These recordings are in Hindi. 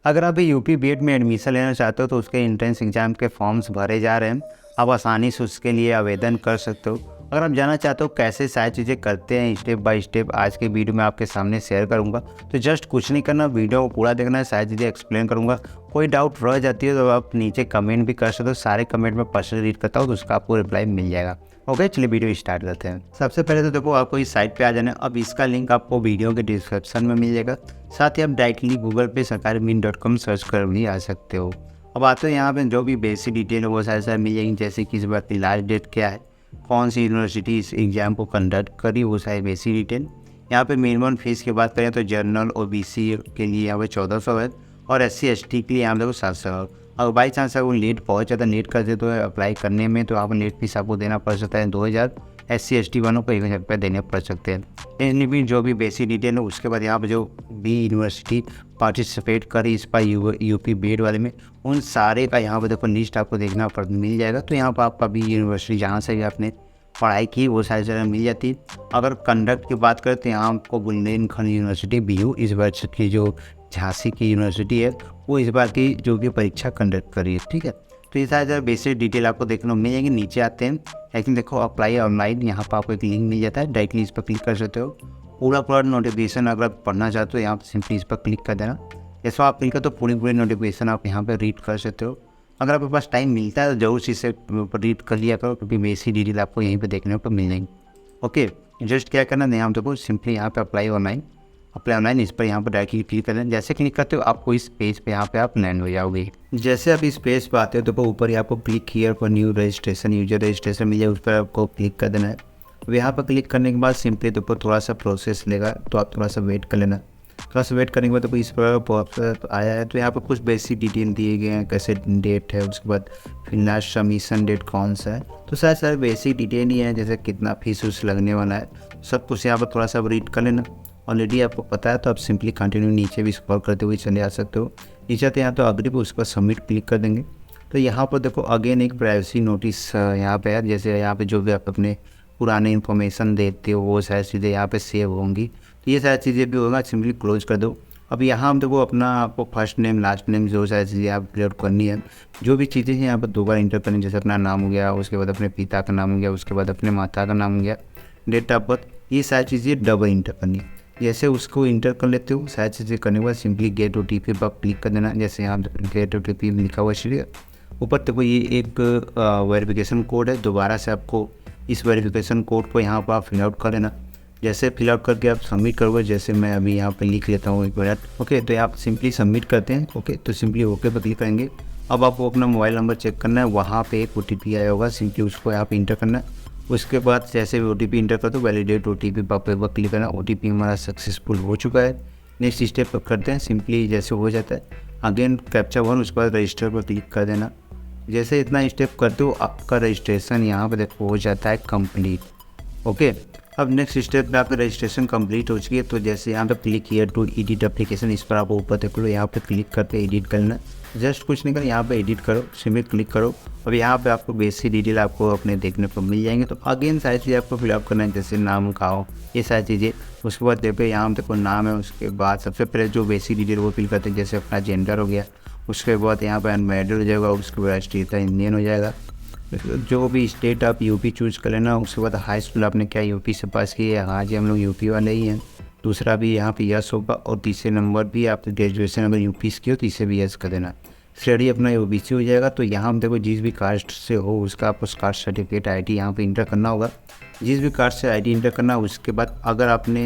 अगर आप यूपी बीएड में एडमिशन लेना चाहते हो तो उसके एंट्रेंस एग्ज़ाम के फॉर्म्स भरे जा रहे हैं। आप आसानी से उसके लिए आवेदन कर सकते हो। अगर आप जानना चाहते हो कैसे सारी चीज़ें करते हैं स्टेप बाय स्टेप, आज के वीडियो में आपके सामने शेयर करूंगा। तो जस्ट कुछ नहीं करना, वीडियो को पूरा देखना है, सारी चीज़ें एक्सप्लेन करूंगा। कोई डाउट रह जाती है तो आप नीचे कमेंट भी कर सकते हो। सारे कमेंट में पर्सनली रीड करता हूँ तो उसका आपको रिप्लाई मिल जाएगा। ओके, चलिए वीडियो स्टार्ट करते हैं। सबसे पहले तो देखो, आपको इस साइट पे आ जाना है। अब इसका लिंक आपको वीडियो के डिस्क्रिप्शन में मिल जाएगा। साथ ही आप डायरेक्टली गूगल पे sarkarameen.com सर्च कर भी आ सकते हो। अब आते हैं यहाँ पे जो भी बेसिक डिटेल है वो सारे मिल जाएंगी, जैसे कि इस बार की लास्ट डेट क्या है, कौन सी यूनिवर्सिटी इस एग्ज़ाम को कंडक्ट करी, वो सारी बेसिक डिटेल। यहाँ पे मिनिमम फीस की बात करें तो जनरल ओबीसी के लिए यहाँ पे 1400 है और SC ST के लिए यहाँ देखो 700 है। अगर बाई चांस अगर लेट पहुँच जाता, लेट कर दे तो अप्लाई करने में, तो आप लेट फीस आपको देना पड़ सकता है 2000। SC ST वालों को 1000 रुपये देने पड़ सकते हैं। इसलिए भी जो भी बेसिक डिटेल है, उसके बाद यहाँ पर जो भी यूनिवर्सिटी पार्टिसिपेट करी इस पर यूपी बीएड वाले में, उन सारे का यहाँ पर देखो लिस्ट आपको देखना पड़ मिल जाएगा। तो यहाँ पर आपका भी यूनिवर्सिटी जहाँ से भी आपने पढ़ाई की वो सारी जगह मिल जाती है। अगर कंडक्ट की बात करें तो यहाँ आपको बुंदेलखंड यूनिवर्सिटी BU इस वर्ष की जो झांसी की यूनिवर्सिटी है, वो इस बार की जो भी परीक्षा कंडक्ट करी है। ठीक है, तो ये सारे बेसिक डिटेल आपको देखने को मिल जाएगी। नीचे आते हैं, लेकिन देखो अप्लाई ऑनलाइन, यहाँ पर आपको एक लिंक मिल जाता है, डायरेक्टली इस पर क्लिक कर सकते हो। पूरा नोटिफिकेशन अगर आप पढ़ना चाहते हो यहाँ पर सिंपली इस पर क्लिक कर देना। जैसे आप क्लिक कर तो पूरी नोटिफिकेशन आप यहाँ पर रीड कर सकते हो। अगर आपके पास टाइम मिलता है तो जरूर से इसे रीड कर लिया करो, क्योंकि बेसिक डिटेल आपको यहीं पे देखने को मिल जाएंगी। ओके, जस्ट क्या करना है, यहाँ देखो सिंपली यहाँ पे अप्लाई ऑनलाइन इस पर यहाँ पर डायरेक्टली क्लिक कर देना। जैसे क्लिक करते हो आपको इस पेज पे यहाँ पे आप लैंड हो जाओगे। जैसे आप इस पेज पे आते हो तो ऊपर ही आपको click here for new registration, user registration मिल जाए, उस पर आपको क्लिक कर देना है। अब यहाँ पर क्लिक करने के बाद सिंपली तो ऊपर थोड़ा सा प्रोसेस लेगा, तो आप थोड़ा सा वेट कर लेना। थोड़ा सा वेट करने के बाद तो इस पर पॉपअप आया है, तो यहाँ पर कुछ बेसिक डिटेल दिए गए हैं, कैसे डेट है, उसके बाद फिर लास्ट सबमिशन डेट कौन सा है। तो सारे बेसिक डिटेल ही है, जैसे कितना फीस उस लगने वाला है, सब कुछ यहाँ पर थोड़ा सा रीड कर लेना। ऑलरेडी आपको पता है तो आप सिंपली कंटिन्यू नीचे भी स्क्रॉल करते हुए चले आ सकते हो। नीचे आते यहाँ तो अग्री पे, उस पर सबमिट क्लिक कर देंगे। तो यहाँ पर देखो अगेन एक प्राइवेसी नोटिस यहाँ पे है, जैसे यहाँ पे जो भी आप अपने पुराने इन्फॉर्मेशन देते हो वो सारी चीज़ें यहाँ पे सेव होंगी। तो ये सारी चीज़ें भी होगा, सिंपली क्लोज कर दो। अब यहाँ हम देखो अपना आपको फर्स्ट नेम लास्ट नेम जो सारी चीज़ें आप क्लियर करनी है, जो भी चीज़ें हैं यहाँ पर 2 बार इंटर करनी, जैसे अपना नाम हो गया, उसके बाद अपने पिता का नाम हो गया, उसके बाद अपने माता का नाम हो गया, डेट ऑफ बर्थ, ये सारी चीज़ें डबल इंटर करनी है। जैसे उसको इंटर कर लेते हो, सारी चीज़ें करने के बाद सिंपली गेट OTP पर क्लिक कर देना। जैसे यहाँ गेट OTP लिखा हुआ है ऊपर, देखो ये एक वेरिफिकेशन कोड है, दोबारा से आपको इस वेरिफिकेशन कोड को यहाँ पर आप फिलआउट कर लेना। जैसे फिलआउट करके आप सबमिट करोगे, जैसे मैं अभी यहाँ पे लिख लेता हूँ 1 मिनट। ओके, तो आप सिंपली सबमिट करते हैं। ओके, तो सिंपली ओके पर क्लिक करेंगे। अब आपको अपना मोबाइल नंबर चेक करना है, वहाँ पे एक OTP आया होगा, सिंपली उसको यहाँ पे इंटर करना है। उसके बाद जैसे भी OTP इंटर कर दो, वैलिडेट OTP पर क्लिक करना। OTP हमारा सक्सेसफुल हो चुका है। नेक्स्ट स्टेप पर करते हैं, सिंपली जैसे हो जाता है अगेन कैप्चा 1, उसके बाद रजिस्टर पर क्लिक कर देना। जैसे इतना स्टेप करते हो आपका रजिस्ट्रेशन यहाँ पर देखो हो जाता है कंप्लीट। ओके, अब नेक्स्ट स्टेप में आपका रजिस्ट्रेशन कंप्लीट हो चुकी है। तो जैसे यहाँ पे click here to edit application, इस पर आप ऊपर देख लो, यहाँ पे क्लिक करके एडिट करना। जस्ट कुछ नहीं करना, यहाँ पे एडिट करो, सिंपली क्लिक करो। अब यहाँ पे आपको बेसिक डिटेल आपको अपने देखने को मिल जाएंगे। तो अगेन सारी चीज़ें आपको फिलअप करना है, जैसे नाम कहो, ये सारी चीज़ें। उसके बाद देखो यहाँ देखो नाम है, उसके बाद सबसे पहले जो बेसिक डिटेल वो फिल करते हैं, जैसे अपना जेंडर हो गया। उसके बाद यहाँ पर अनमैरिड हो जाएगा, उसके बाद स्टेट इंडियन हो जाएगा। जो भी स्टेट आप यूपी चूज़ कर लेना। उसके बाद हाई स्कूल आपने क्या यूपी से पास की है, हाँ जी हम लोग यूपी वाले ही हैं। दूसरा भी यहाँ पे यस होगा, और तीसरे नंबर भी आप ग्रेजुएशन अगर यूपी से की हो तो इसे भी यस कर देना। स्टडी अपना OBC हो जाएगा। तो यहाँ हम देखो जिस भी कास्ट से हो उसका आपको कास्ट सर्टिफिकेट ID यहाँ पे इंटर करना होगा। जिस भी कास्ट से ID इंटर करना। उसके बाद अगर आपने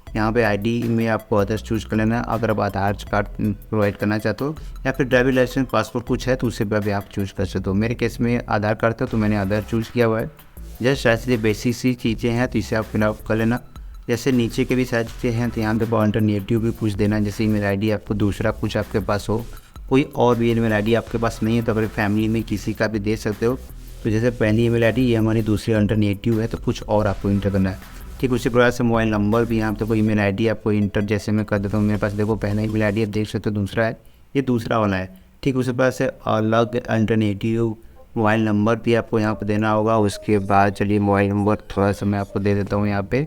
यहाँ पे ID में आपको अदर्स चूज़ कर लेना है। अगर आप आधार कार्ड प्रोवाइड करना चाहते हो या फिर ड्राइविंग लाइसेंस पासपोर्ट कुछ है तो उसे भी आप चूज़ कर सकते हो। मेरे केस में आधार कार्ड था तो मैंने आधार चूज़ किया हुआ है। जस्ट ऐसे बेसिक सी चीज़ें हैं, तो इसे आप फिलअप कर लेना। जैसे नीचे के भी सारी चीज़ें हैं, तो यहाँ पे अल्टरनेटिव भी पूछ देना, जैसे ईमेल ID आपको दूसरा कुछ आपके पास हो, कोई और भी ईमेल ID आपके पास नहीं है तो अगर फैमिली में किसी का भी दे सकते हो। तो जैसे पहली ईमेल ID ये हमारी दूसरी अल्टरनेटिव है, तो कुछ और आपको इंटर करना है। ठीक उसी प्रकार से मोबाइल नंबर भी यहाँ पे कोई ईमेल ID आपको इंटर, जैसे मैं कर देता हूँ। मेरे पास देखो पहला ईमेल ID आप देख सकते हो, दूसरा है, ये दूसरा वाला है। ठीक उसी प्रकार से अलग अल्टरनेटिव मोबाइल नंबर भी आपको यहाँ पर देना होगा। उसके बाद चलिए मोबाइल नंबर थोड़ा सा मैं आपको दे देता हूँ यहाँ पे।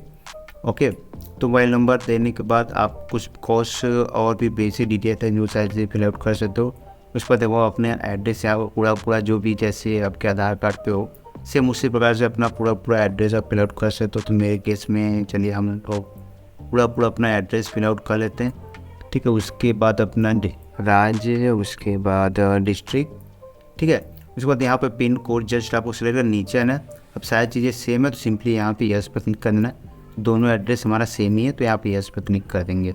ओके, तो मोबाइल नंबर देने के बाद आप कुछ कॉस्ट और भी बेसिक डिटेल है जो साइज से फिल आउट कर सकते हो। उस पर देखो अपने एड्रेस या पूरा जो भी जैसे आपके आधार कार्ड पे हो सेम उसी प्रकार से अपना पूरा एड्रेस आप फिल आउट कर सकते हो। तो मेरे केस में चलिए हम लोग पूरा अपना एड्रेस फिल आउट कर लेते हैं, ठीक है। उसके बाद अपना राज्य, उसके बाद डिस्ट्रिक्ट, ठीक है। उसके बाद यहाँ पे पिन कोड जस्ट आपको सिलेक्ट नीचे है ना। अब सारी चीज़ें सेम है तो सिंपली यहाँ पे यस पर क्लिक कर देना। दोनों एड्रेस हमारा सेम ही है तो यहाँ पे यस पर क्लिक कर देंगे,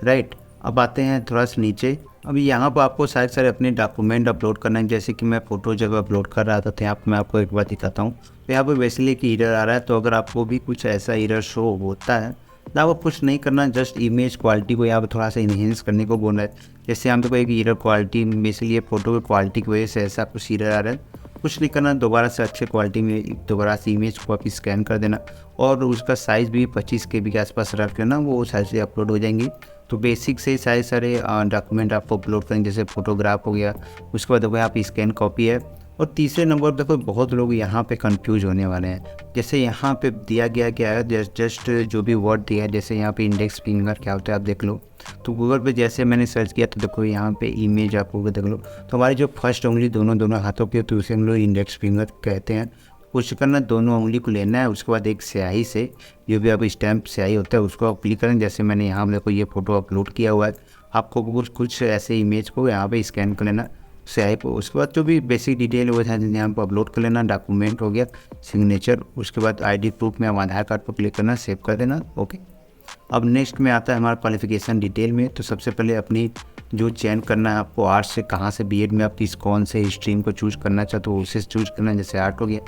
राइट। अब आते हैं थोड़ा सा नीचे। अभी यहाँ पर आपको सारे अपने डॉक्यूमेंट अपलोड करना है। जैसे कि मैं फ़ोटो जब अपलोड कर रहा था तो यहाँ पर मैं आपको एक बार दिखाता हूँ। तो यहाँ पर बेसिकली कि एरर आ रहा है, तो अगर आपको भी कुछ ऐसा एरर शो होता है तो आपको कुछ नहीं करना, जस्ट इमेज क्वालिटी को यहाँ पर थोड़ा सा इन्हेंस करने को बोलना है। जैसे यहाँ पे कोई एक एरर क्वालिटी बेसिकली फ़ोटो की क्वालिटी की वजह से ऐसा कुछ एरर आ रहा है, कुछ नहीं करना, दोबारा से अच्छे क्वालिटी में दोबारा से इमेज को आप स्कैन कर देना और उसका साइज़ भी 25 KB के आसपास रख लेना, वो साइज से अपलोड हो जाएंगी। तो बेसिक से सारे डॉक्यूमेंट आपको अपलोड करेंगे, जैसे फोटोग्राफ हो गया, उसके बाद देखो यहाँ पे स्कैन कॉपी है। और तीसरे नंबर पर देखो बहुत लोग यहाँ पे कंफ्यूज होने वाले हैं। जैसे यहाँ पे दिया गया क्या है, जस्ट जो भी वर्ड दिया है, जैसे यहाँ पे इंडेक्स फिंगर क्या होता है आप देख लो। तो गूगल पे जैसे मैंने सर्च किया तो देखो यहाँ पे इमेज आपको देख लो, तो हमारी जो फर्स्ट उंगली दोनों हाथों पे तो उसे हम लोग इंडेक्स फिंगर कहते हैं। कुछ करना, दोनों उंगली को लेना है, उसके बाद एक स्याही से जो भी आप स्टैम्प स्याही होता है उसको आप क्लिक करें। जैसे मैंने यहाँ देखो ये फ़ोटो अपलोड किया हुआ है, आपको कुछ ऐसे इमेज को यहाँ पे स्कैन कर लेना स्याही को। उसके बाद जो भी बेसिक डिटेल वो है यहाँ पर अपलोड कर लेना। डॉक्यूमेंट हो गया, सिग्नेचर, उसके बाद आईडी प्रूफ में हम आधार कार्ड पर क्लिक करना, सेव कर देना, ओके। अब नेक्स्ट में आता है हमारा क्वालिफिकेशन डिटेल में। तो सबसे पहले अपनी जो चयन करना है आपको, आर्ट्स से कहाँ से बीएड में आप कौन से स्ट्रीम को चूज़ करना चाहते हो उसे चूज़ करना, जैसे आर्ट हो गया।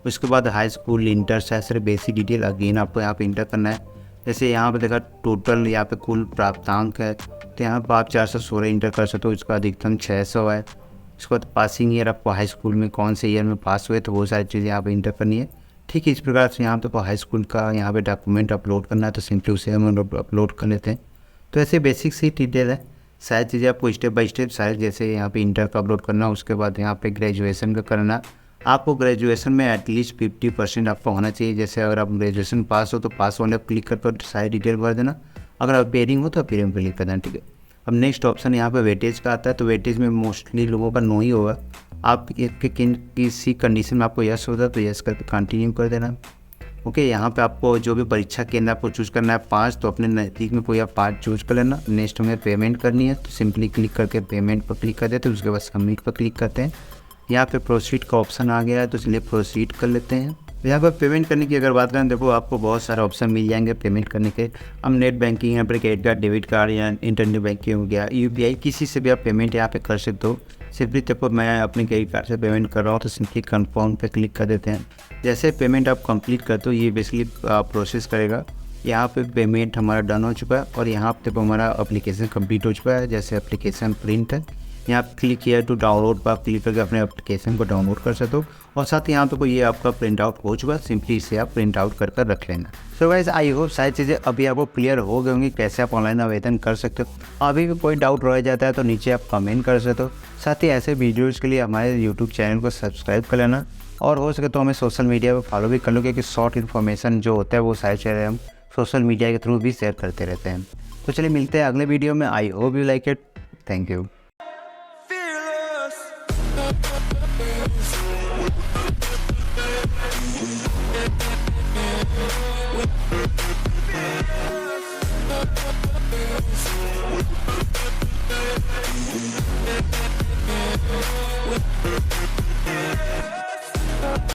उसके बाद हाई स्कूल, इंटर से सारे बेसिक डिटेल अगेन आपको यहाँ पे इंटर करना है। जैसे यहाँ पे देखा टोटल यहाँ पे कुल प्राप्तांक है, तो यहाँ पर आप 416 इंटर कर सकते हो, इसका अधिकतम 600 है। उसके बाद पासिंग ईयर, आपको हाई स्कूल में कौन से ईयर में पास हुए तो वो सारी चीज़ें यहाँ पे इंटर करनी है, ठीक है। इस प्रकार से यहाँ पे हाई स्कूल का यहाँ पे डॉक्यूमेंट अपलोड करना है, तो सिंपली उसे हम अपलोड कर लेते हैं। तो ऐसे बेसिक सी डिटेल है, सारी चीज़ें आपको स्टेप बाय स्टेप सारे, जैसे यहाँ पे इंटर का अपलोड करना, उसके बाद यहाँ पे ग्रेजुएशन का करना। आपको ग्रेजुएशन में एटलीस्ट 50% आपको होना चाहिए। जैसे अगर आप ग्रेजुएशन पास हो तो पास होने पर क्लिक कर सारी डिटेल भर देना, अगर आप पेयरिंग हो तो पेयरिंग पर क्लिक कर देना, ठीक है। अब नेक्स्ट ऑप्शन यहाँ पे वेटेज का आता है, तो वेटेज में मोस्टली लोगों का नो ही होगा। आप किसी कंडीशन में आपको यस होता है तो यस करके कंटिन्यू कर देना, ओके। यहाँ पे आपको जो भी परीक्षा केंद्र आपको चूज़ करना है 5, तो अपने नज़दीक में कोई आप 5 चूज़ कर लेना। नेक्स्ट हमें पेमेंट करनी है तो सिंपली क्लिक करके पेमेंट पर क्लिक कर देते हैं, उसके बाद सबमिट पर क्लिक करते हैं। यहाँ पे प्रोसीड का ऑप्शन आ गया है तो चलिए प्रोसीड कर लेते हैं। यहाँ पर पेमेंट करने की अगर बात करें, देखो आपको बहुत सारे ऑप्शन मिल जाएंगे पेमेंट करने के। हम नेट बैंकिंग, यहाँ पर क्रेडिट कार्ड, डेबिट कार्ड या इंटरनेट बैंकिंग हो गया, UPI, किसी से भी आप पेमेंट यहाँ पे कर सकते हो। सिंपली देखो मैं अपने क्रेडिट कार्ड से पेमेंट कर रहा हूँ तो सिंपली कन्फर्म पे क्लिक कर देते हैं। जैसे पेमेंट आप कंप्लीट करते हो ये बेसिकली प्रोसेस करेगा। यहाँ पे पेमेंट हमारा डन हो चुका है और यहाँ पे हमारा एप्लीकेशन कंप्लीट हो चुका है। जैसे एप्लीकेशन प्रिंट है, यहाँ पे क्लिक किया टू डाउनलोड पर आप क्लिक करके अपने एप्लीकेशन को डाउनलोड कर सकते हो। और साथ ही यहाँ पे ये आपका प्रिंट आउट हो चुका है, सिंपली इसे आप प्रिंट आउट कर रख लेना। सो गाइस, आई होप सारी चीज़ें अभी आपको क्लियर हो गई होंगी कैसे आप ऑनलाइन आवेदन कर सकते हो। अभी भी कोई डाउट रह जाता है तो नीचे आप कमेंट कर सकते हो। साथ ही ऐसे वीडियोज़ के लिए हमारे यूट्यूब चैनल को सब्सक्राइब कर लेना और हो सके तो हमें सोशल मीडिया पर फॉलो भी कर लो, क्योंकि शॉर्ट इन्फॉर्मेशन जो होता है वो सारी चीज़ें हम सोशल मीडिया के थ्रू भी शेयर करते रहते हैं। तो चलिए मिलते हैं अगले वीडियो में। I hope you like it. Thank you. We'll be right back.